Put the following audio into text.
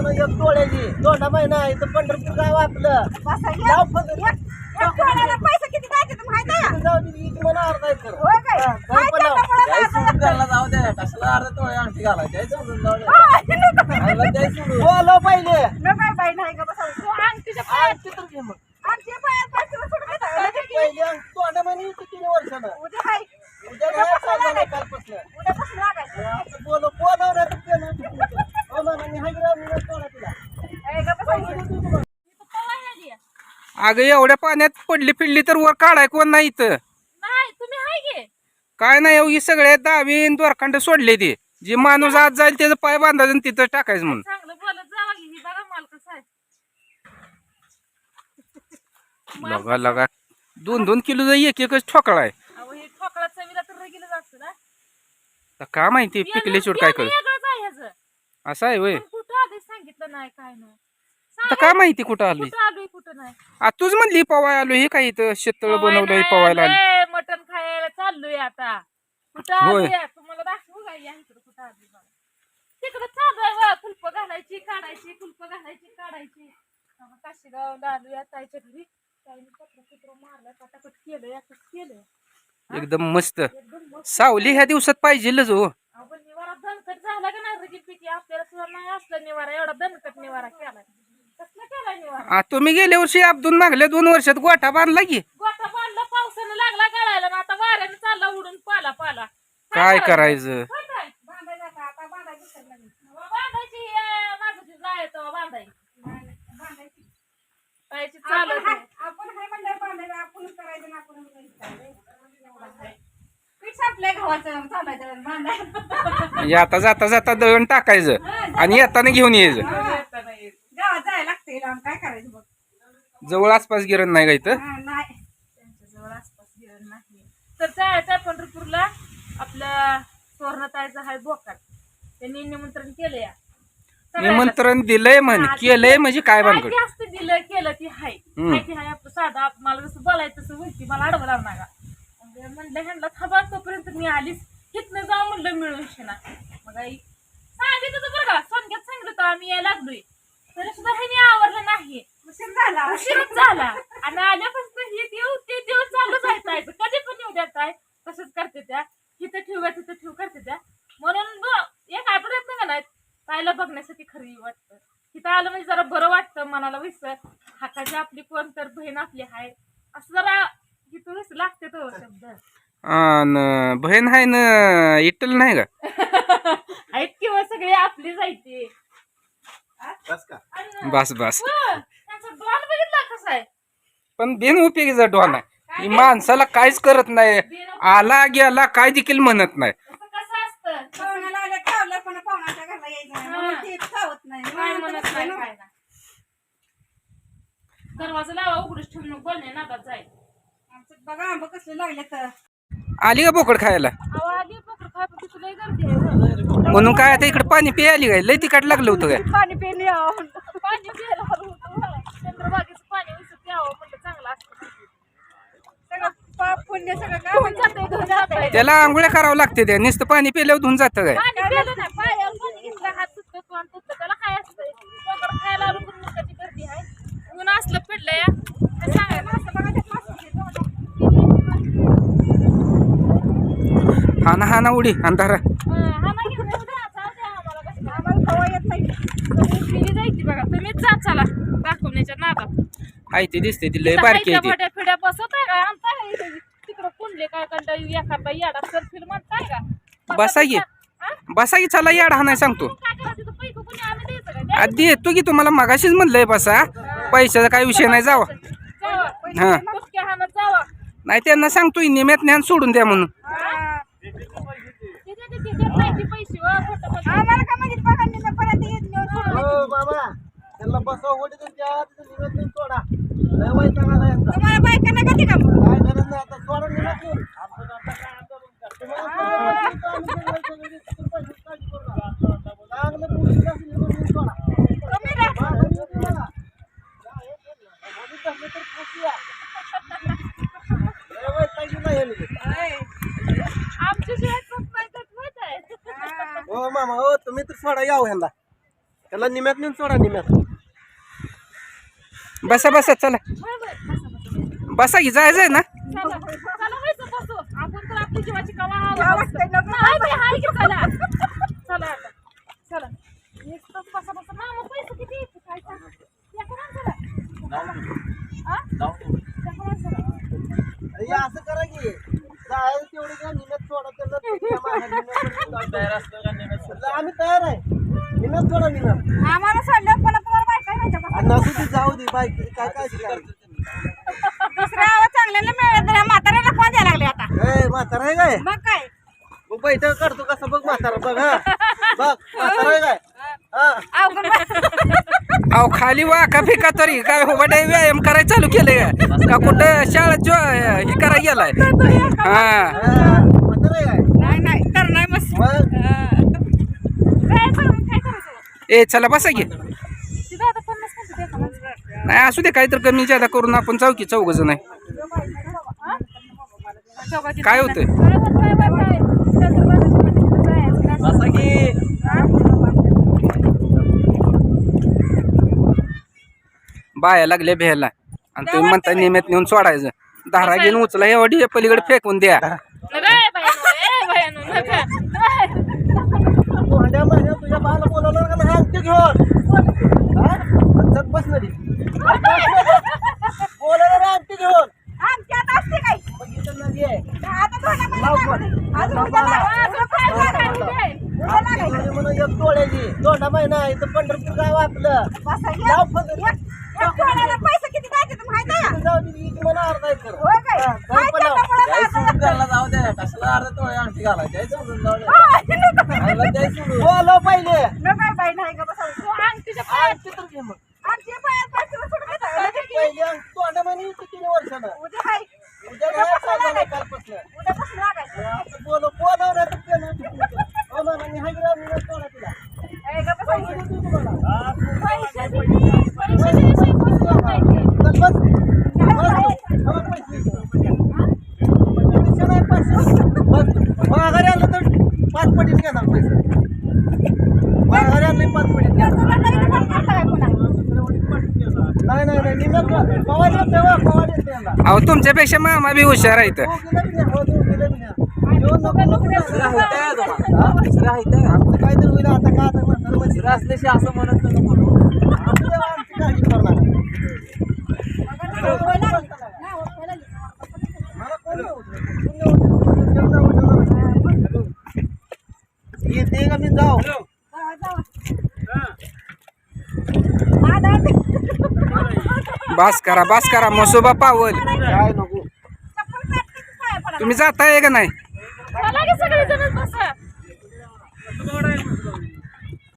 एक तोड्याची दोंडा महिना आहे तर पंढरपूर गाव आपलं पैसे किती द्यायचे माहिती आहे जाऊ दे मला अर्धा एकर जाऊ द्या कसला अर्धा तोळे आणखी घालायचे सोडून जाऊ द्या बोलो पहिले काय बाई नाही का बसा आणखी तर घे मग आमचे पाय पैसे सोडून पहिले तोंडा महिना येतो 3 वर्षानं उद्या हाय उद्या नाही चालणार कालपासून उद्यापासून लागायचं आता बोलवणार तर ते नाही मी हायग्राम तोडा तुला अगं एवढ्या पाण्यात पडली फिरली तर वर काढाय कोण नाही इथं नाही तुम्ही हाय गे काय नाही एवढी सगळे दावीन दोरखंड सोडले ते जे माणूस आज जाईल त्याचं पाय बांधायचं आणि तिथं टाकायचं म्हणून चांगलं बोलत जावा की ही बघा माल कसा आहे लगा लगा 2-2 किलो एक एकच ठोकळा आहे अहो हे ठोकळा चवीला तर रगीलं जातं ना तर का माहिती पिकले शेवट काय कर वेगळंच आहे ह्याचं असं आहे वय कुठं आधी सांगितलं नाही काय नाही तर काय माहिती कुठं आली कुठं आलोय कुठं नाही तूच म्हणली पवाय आलो हे काय इथं शेततळ बनवलंय पवायला आली मटण खायला चाललोय आता कुठं होय. आलोय तुम्हाला दाखवू का या इकडं कुठं आलोय बघा तिकडं चालू आहे बघ कुलप घालायची काढायची कुलप घालायची काढायची काशीगावला आलोय ताईच्या घरी ताईने पत्र मारलं पटापट केलं याच केलं एकदम मस्त एकदम मस्त. सावली ह्या दिवसात पाहिजेलच हो आपण निवारा दणकट झाला का नाही रगीलपैकी आपल्याला सुद्धा नाही असला निवारा एवढा दणकट निवारा केलाय कसला केलाय निवारा तुम्ही गेल्या वर्षी अब्दुल मागल्या 2 वर्षात गोठा बांधला की गोटा बांधला पावसानं लागला गळायला ना आता वाऱ्यानं चालला उडून पाला पाला काय करायचं होय काय? बांधायची माझं ते जायचं बांधायची बांधायची चालू आपण हाय म्हणल्यावर बांधायचं आपणच करायचं ना आपण पीठ संपलंय गव्हाचं चालायचं बांधायचं म्हणजे आता जाता जाता दळण टाकायचं आणि येताना घेऊन यायचं गावात जायला लागते काय करायचं बघ जवळ आसपास गिरण नाही का इथं नाही त्यांच्या जवळ आसपास गिरण नाही तर जायचं आहे पंढरपूरला आपल्या सुवर्णताईचं हाय बोकाट त्यांनी निमंत्रण केलं या निमंत्रण दिलंय म्हण केलंय म्हणजे काय बांधकड जास्त दिलं केलं ती हाय माहिती हाय आपलं साधा मला जसं बोलायचं तसं वरती मला अडवं लावणार का म्हणलं ह्यांना थांबा तोपर्यंत मी आलीच तिथनं जाऊ म्हणलं मिळून शिना मग आई सांगितलं होतं बरं का सोनक्यात सांगितलं होतं आम्ही यायला लागलोय तरी सुद्धा ह्यानी आवडलं नाही उशीरच झाला आणि आल्यापासून हे देव ते देव चालूच आहे कधी पण येऊ देत आहे तसंच करते त्या तिथं ठेवूया तिथं ठेवू करते त्या म्हणून एक आठवड्यात नाही का नाही ताईला बघण्यासाठी खरी वाटतं तिथं आलं म्हणजे जरा बरं वाटतं मनाला विसर हाताची आपली कोण तर बहीण आपली आहे असं जरा तिथं विसर लागते तो शब्द बहीण आहे ना इटल नाही का आहेत किंवा सगळे आपली जायचे बस बस त्यांचा डॉन बघितला कसा आहे पण बिन उपयोगीचा डॉन आहे ही माणसाला काहीच करत नाही आला गेला काय देखील म्हणत नाही कसं असतं पाहुण्याला आल्या ठेवलं पण पाहुण्याच्या घरला यायचं नाही म्हणून ते ठेवत नाही काय म्हणत नाही काय ना दरवाजा लावा उघडूच ठेवून बोलणे नादात जाईल आमचं बघा आंबा कसले लागले तर आली का बोकड खायला आधी पकड खाय पण तुला गर्दी आहे म्हणून काय आता इकडे पाणी पियाली काय लय तिखट लागलं होतं काय पाणी पिणे पाणी प्यायला चंद्रभागेचं पाणी विसत यावं म्हटलं चांगलं असतं सगळं पाप पुण्य सगळं काय धुऊन जातंय त्याला आंघोळ्या करावं लागते त्या नुसतं पाणी पिल्यावर धुवून जातं काय पाणी पिलं नाही पायावर पाणी घेतलं हात तुटतं तोंड तुटतं त्याला काय असतंय पकड खायला आलो पण मुलाची गर्दी आहे ऊन असलं पडलं या सांगायला असं बघा हा ना उडी अंधारा जायची बघा तुम्हीच जा चला दाखवण्याच्या नादात आहे ती दिसते ती लय बारकी आहे ती फिड्या बसवताय का आमचा तिकडं कुंडले काय कंटा एखादा याडा सर फिल्म म्हणताय का बसा की चला याड हा नाही सांगतो काय करायचं पैसे कोणी आम्ही द्यायचं का देतो की तुम्हाला मगाशीच म्हणलंय बसा पैशाचा काय विषय नाही जावा हा कुठक्या हाणत जावा नाही त्यांना सांगतो निम्यात ज्ञान सोडून द्या म्हणून पैसे आम्हाला का माहिती बघा निम्या पर्यंत येत नेऊन सोडून हो बाबा त्यांना बसवा होते त्या निमेतून सोडा लय वैताग आला यांचा. तुम्हाला बायकांना कधी का मग काय गरज नाही आता सोडा निमेतून चांगलं पुढे जास्त निमेतून सोडा. तुम्ही राहा. लय वैताग येऊन राहिले. आमच्या शिवाय खूप माहित आहे मामा हो तुम्ही तर सोडा यावं ह्यांना त्याला निम्यात नेऊन सोडा निम्यात बसा बसा चला होय, होय. बसा. बसा की जायचंय ना चला चला व्हायचं बसू आपण तर आपली जीवाची कवा काय वाटतंय नको? हाय की चला चला आता चला नुसतंच बसा बसा मामा पैसे किती आहेत? काय सांग त्या कोणाला चला त्या कोणाला चला अरे असं करा की जायला तेवढी काय निम्यात सोडा त्याला तुमच्या माघारी निम्यात तयार असतं का नाही असतं? सोडा. आम्ही तयार आहे निम्यात सोडा निम्यात आम्हाला सोडलं पण तुम्हाला बायका माहिती का? आणि नसू ती जाऊ दे बाईक काय काय शिकायचं दुसऱ्या चांगल्याला मिळत नाही म्हाताऱ्याला कोण द्यायला लागले आता ए म्हातारा आहे काय मग काय मग बैठक काढतो कसं बघ म्हातारा बघ हा बघ म्हातारा आहे काय हा अवघड बाई. अहो खाली वाका फिका तरी काय होबाडे व्यायाम करायला चालू केले का कुठं शाळेत हे करायला गेलाय हा म्हातारा आहे काय नाही नाही तर नाही मस्त मग काय करायचं ए चला बसा की तिथं आता 50 कोणतं देता माणसं नाही असू दे काहीतरी कमी जादा करून आपण जाऊ की चौघ जण आहे काय होतंय काय होत नाही बाबा चंद्रबाबाच्या मंदिरात जायचं काय बसा की बाया लागल्या भ्यायला आणि तुम्ही म्हणता नियमित नेऊन सोडायचं धारा घेऊन उचला एवढी पलीकडे फेकून द्या तोंड्या महिन्यात तुझ्या बाला बोलवलं का नाही अंगठी घेऊन हा? चल बस नदी बोलवलं ना अंगठी घेऊन आमच्यात असते काय मग इथं नदी आहे आता थोडं लाव पण. अजून उद्या अंगठी म्हणून एक तोड्याची तोंडा महिना आहे इथं पंढरपूर गाव आपलं लाव पण. पैसे किती द्यायचे तुम्ही माहिती आहे का? जाऊ दे इकडे मला अर्धा एकर होय काय? हा, काय पण लाव. चंद्रपुराला जाई असं सोडून त्याला जाऊ द्या कशाला अर्धा तोळे अंगठी घालायची आहे सोडून जाऊ द्या आईला द्याय सोडून बोलव पहिले नको बाई नाही का बसा अंगठी तर घे मग आमचे पायात पैसे उचलून घेतात. पहिले अंगठी तोंडा महिना येते 3 वर्षानं उद्या हाय उद्या नाही चालू झालं कालपासून उद्यापासून लागायचं आता बोलव ना तर पेन होती. हो ना, मी हाय ग्राम निवास तोडा तिला. ए, गप्प बसा. पैसे देतो तुम्हाला. हा, पैसे दिल्याशिवाय बसत नाही ते. चल बस. बस. हा, पैसे देतो. पैसे नाही, पैसे. बस. माघारी आलं तर 5 पटीने घेणार पैसे. माघारी आलं 5 पटीने घेणार. तुला तरी पण करता काय पुन्हा? नाही निम्यात पवार तेव्हा पवार येते यांना. अहो तुमच्यापेक्षा मामा बी हुशार आहेत हो, गेलं बी नाही. हो, तू गेलं बी नाही. येऊन नको दुसरं नको. आहे का तुम्हाला? दुसरं आहे का? आमचं काहीतरी होईल आता का आता म्हणणार म्हणजे दुसरं असल्याशी असं म्हणत नको बोलू. आमची काळजी करणार. मला कोण नाही उठवत. येते का मी जाऊ जावा, जावा. आधा बास करा मसोबा पावल काय नको चप्पल प्रॅक्टिस पाया पडा. तुम्ही जाताय का नाही चला की सगळेजण बसा